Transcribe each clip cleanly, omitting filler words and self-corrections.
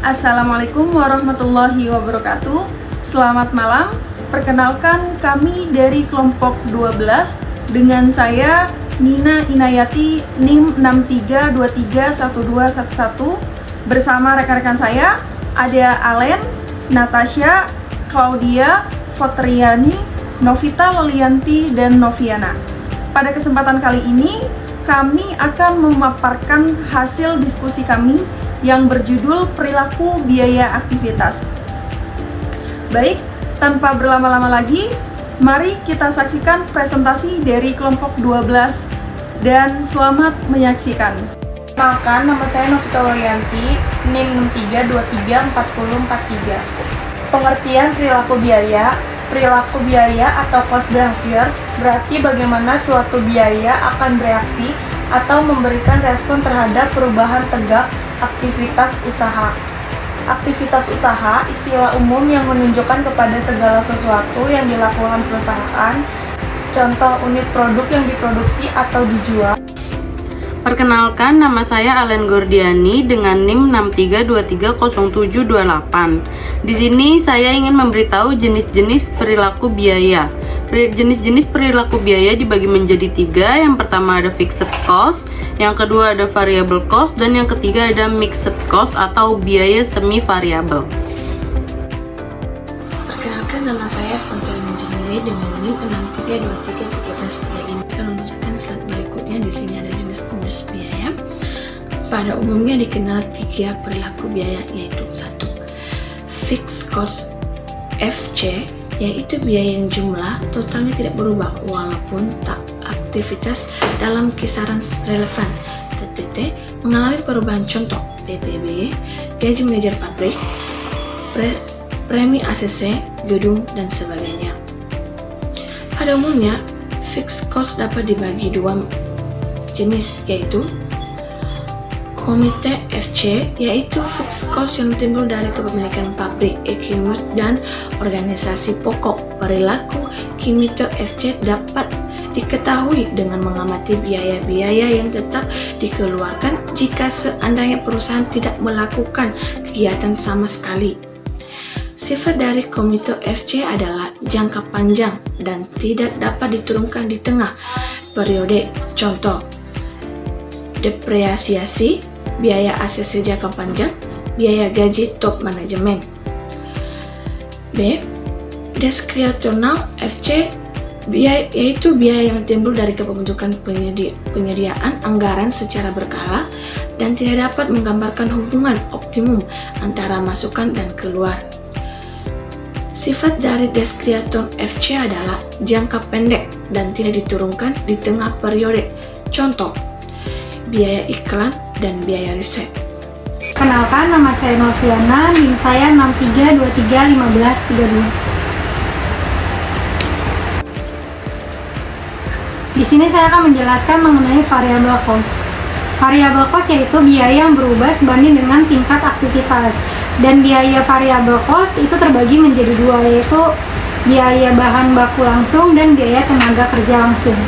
Assalamualaikum warahmatullahi wabarakatuh. Selamat malam. Perkenalkan, kami dari kelompok 12 dengan saya Nina Inayati, NIM 63231211. Bersama rekan-rekan saya ada Alen, Natasha, Claudia, Fotriani, Novita Lolianti, dan Noviana. Pada kesempatan kali ini kami akan memaparkan hasil diskusi kami yang berjudul perilaku biaya aktivitas. Baik, tanpa berlama-lama lagi, mari kita saksikan presentasi dari kelompok 12 dan selamat menyaksikan. Perkenalkan, nama saya Novita Lolianti, NIM 63234043. Pengertian perilaku biaya. Perilaku biaya atau cost behavior berarti bagaimana suatu biaya akan bereaksi atau memberikan respon terhadap perubahan tegak aktivitas usaha. Aktivitas usaha, istilah umum yang menunjukkan kepada segala sesuatu yang dilakukan perusahaan, contoh unit produk yang diproduksi atau dijual. Perkenalkan, nama saya Alen Gordiani dengan NIM 63230728. Di sini saya ingin memberitahu jenis-jenis perilaku biaya. Jenis-jenis perilaku biaya dibagi menjadi 3. Yang pertama ada fixed cost, yang kedua ada variable cost, dan yang ketiga ada mixed cost atau biaya semi variabel. Perkenalkan, nama saya Fontana Jamili dengan NIM 63231335. Akan membacakan slide berikutnya. Di sini ada jenis-jenis biaya. Pada umumnya dikenal 3 perilaku biaya, yaitu 1. Fixed cost FC, yaitu biaya yang jumlah totalnya tidak berubah walaupun aktivitas dalam kisaran relevan TTT mengalami perubahan, contoh PPB, gaji manajer pabrik, premi ACC, gedung, dan sebagainya. Pada umumnya, fixed cost dapat dibagi 2 jenis, yaitu komite FC, yaitu fixed cost yang timbul dari kepemilikan pabrik, equipment, dan organisasi pokok. Perilaku komite FC dapat diketahui dengan mengamati biaya-biaya yang tetap dikeluarkan jika seandainya perusahaan tidak melakukan kegiatan sama sekali. Sifat dari komite FC adalah jangka panjang dan tidak dapat diturunkan di tengah periode. Contoh, depresiasi, biaya ACC jangka panjang, biaya gaji top manajemen. B. Diskresional FC, yaitu biaya yang timbul dari kepembentukan penyediaan anggaran secara berkala dan tidak dapat menggambarkan hubungan optimum antara masukan dan keluar. Sifat dari diskresion FC adalah jangka pendek dan tidak diturunkan di tengah periode. Contoh, biaya iklan dan biaya riset. Kenalkan, nama saya Noviana, NIM saya 63231532. Di sini saya akan menjelaskan mengenai variable cost. Variable cost yaitu biaya yang berubah sebanding dengan tingkat aktivitas. Dan biaya variable cost itu terbagi menjadi 2, yaitu biaya bahan baku langsung dan biaya tenaga kerja langsung.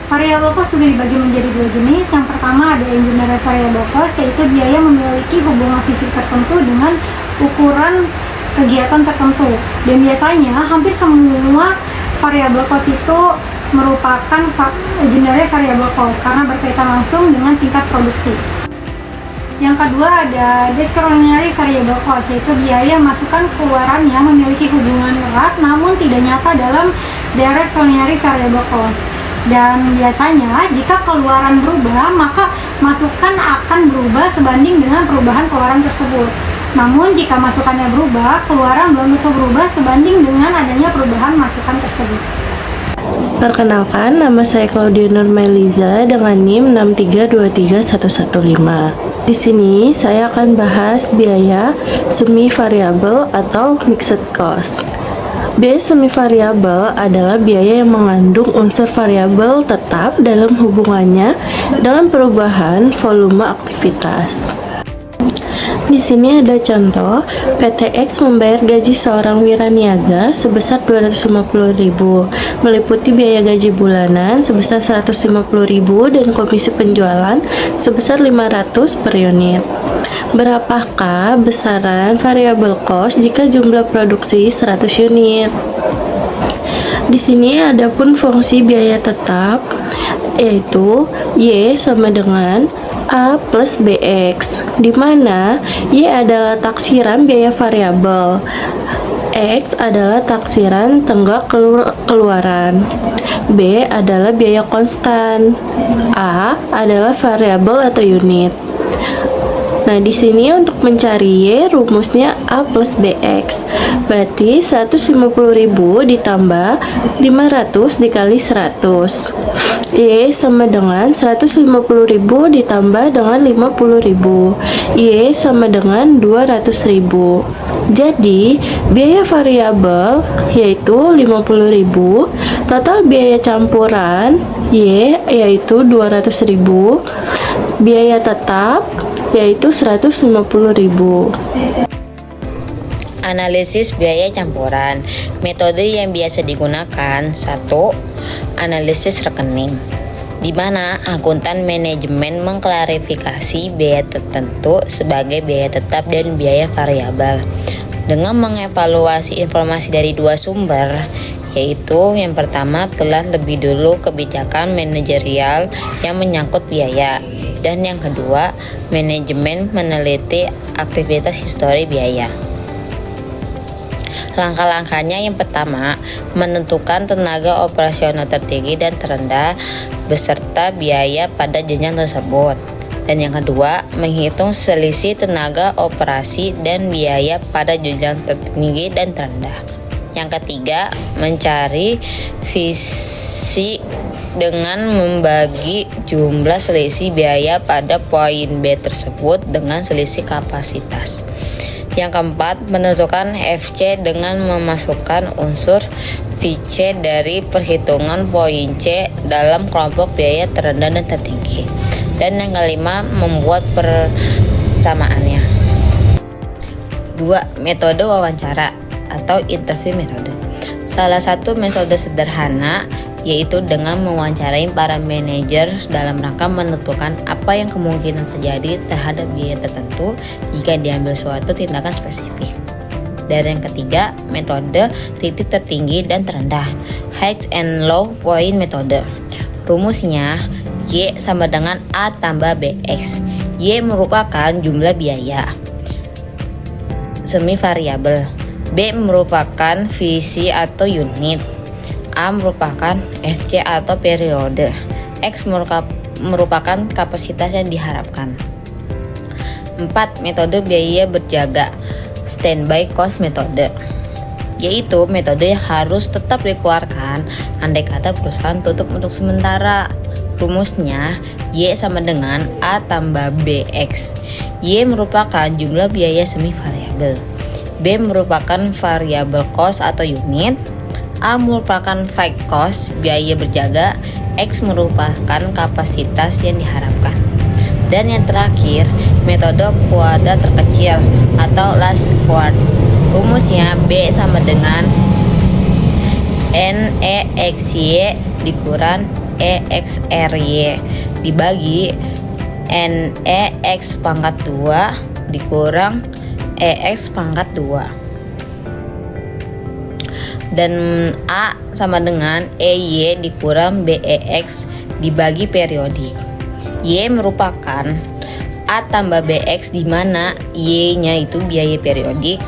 Variable cost juga dibagi menjadi 2 jenis. Yang pertama ada engineering variable cost, yaitu biaya memiliki hubungan fisik tertentu dengan ukuran kegiatan tertentu. Dan biasanya hampir semua variable cost itu merupakan engineering variable cost karena berkaitan langsung dengan tingkat produksi. Yang kedua ada discretionary variable cost, yaitu biaya masukan keluaran yang memiliki hubungan erat namun tidak nyata dalam discretionary variable cost. Dan biasanya jika keluaran berubah, maka masukan akan berubah sebanding dengan perubahan keluaran tersebut. Namun jika masukannya berubah, keluaran belum tentu berubah sebanding dengan adanya perubahan masukan tersebut. Perkenalkan, nama saya Claudia Nurmailiza dengan NIM 63231115. Di sini saya akan bahas biaya semi variabel atau mixed cost. Biaya semi variabel adalah biaya yang mengandung unsur variabel tetap dalam hubungannya dengan perubahan volume aktivitas. Di sini ada contoh, PTX membayar gaji seorang wiraniaga sebesar 250.000, meliputi biaya gaji bulanan sebesar 150.000 dan komisi penjualan sebesar 500 per unit. Berapakah besaran variabel cost jika jumlah produksi 100 unit? Di sini ada pun fungsi biaya tetap, yaitu Y sama dengan A plus BX, di mana Y adalah taksiran biaya variabel, X adalah taksiran tenggak keluaran, B adalah biaya konstan, A adalah variabel atau unit. Nah, di sini untuk mencari Y, rumusnya A plus BX. Berarti 150.000 ditambah 500 dikali 100. Y sama dengan 150.000 ditambah dengan 50.000. Y sama dengan 200.000. Jadi, biaya variabel yaitu 50.000, total biaya campuran Y yaitu 200.000, biaya tetap yaitu 150.000. Analisis biaya campuran. Metode yang biasa digunakan: 1. Analisis rekening, di mana akuntan manajemen mengklarifikasi biaya tertentu sebagai biaya tetap dan biaya variabel dengan mengevaluasi informasi dari dua sumber, yaitu yang pertama telah lebih dulu kebijakan manajerial yang menyangkut biaya, dan yang kedua manajemen meneliti aktivitas histori biaya. Langkah-langkahnya: yang pertama, menentukan tenaga operasional tertinggi dan terendah beserta biaya pada jenjang tersebut. Dan yang kedua, menghitung selisih tenaga operasi dan biaya pada jenjang tertinggi dan terendah. Yang ketiga, mencari visi dengan membagi jumlah selisih biaya pada poin B tersebut dengan selisih kapasitas. Yang keempat, menentukan FC dengan memasukkan unsur VC dari perhitungan poin C dalam kelompok biaya terendah dan tertinggi. Dan yang kelima, membuat persamaannya. 2. Metode wawancara atau interview metode. Salah satu metode sederhana yaitu dengan mewawancarai para manajer dalam rangka menentukan apa yang kemungkinan terjadi terhadap biaya tertentu jika diambil suatu tindakan spesifik. Dan yang ketiga, metode titik tertinggi dan terendah, highs and low point metode. Rumusnya Y sama dengan A tambah BX. Y merupakan jumlah biaya semi variabel, B merupakan visi atau unit, A merupakan FC atau periode, X merupakan kapasitas yang diharapkan. 4. Metode biaya berjaga, standby cost metode, yaitu metode yang harus tetap dikeluarkan andai kata perusahaan tutup untuk sementara. Rumusnya Y sama dengan A tambah BX. Y merupakan jumlah biaya semi variabel, B merupakan variable cost atau unit, A merupakan fixed cost biaya berjaga, X merupakan kapasitas yang diharapkan. Dan yang terakhir, metode kuadrat terkecil atau last quart. Rumusnya B sama dengan NEXY dikurang EXRY dibagi NEX pangkat 2 dikurang EX pangkat 2. Dan A sama dengan EY dikurang BEX dibagi periodik. Y merupakan A tambah BX di mana Y-nya itu biaya periodik,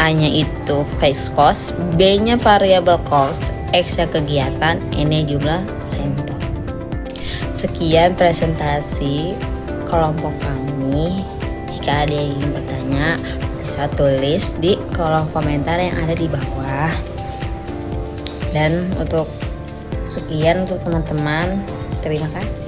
A-nya itu fixed cost, B-nya variable cost, X-nya kegiatan, N-nya jumlah sampel. Sekian presentasi kelompok kami. Jika ada yang ingin bertanya, bisa tulis di kolom komentar yang ada di bawah. Dan untuk sekian untuk teman-teman, terima kasih.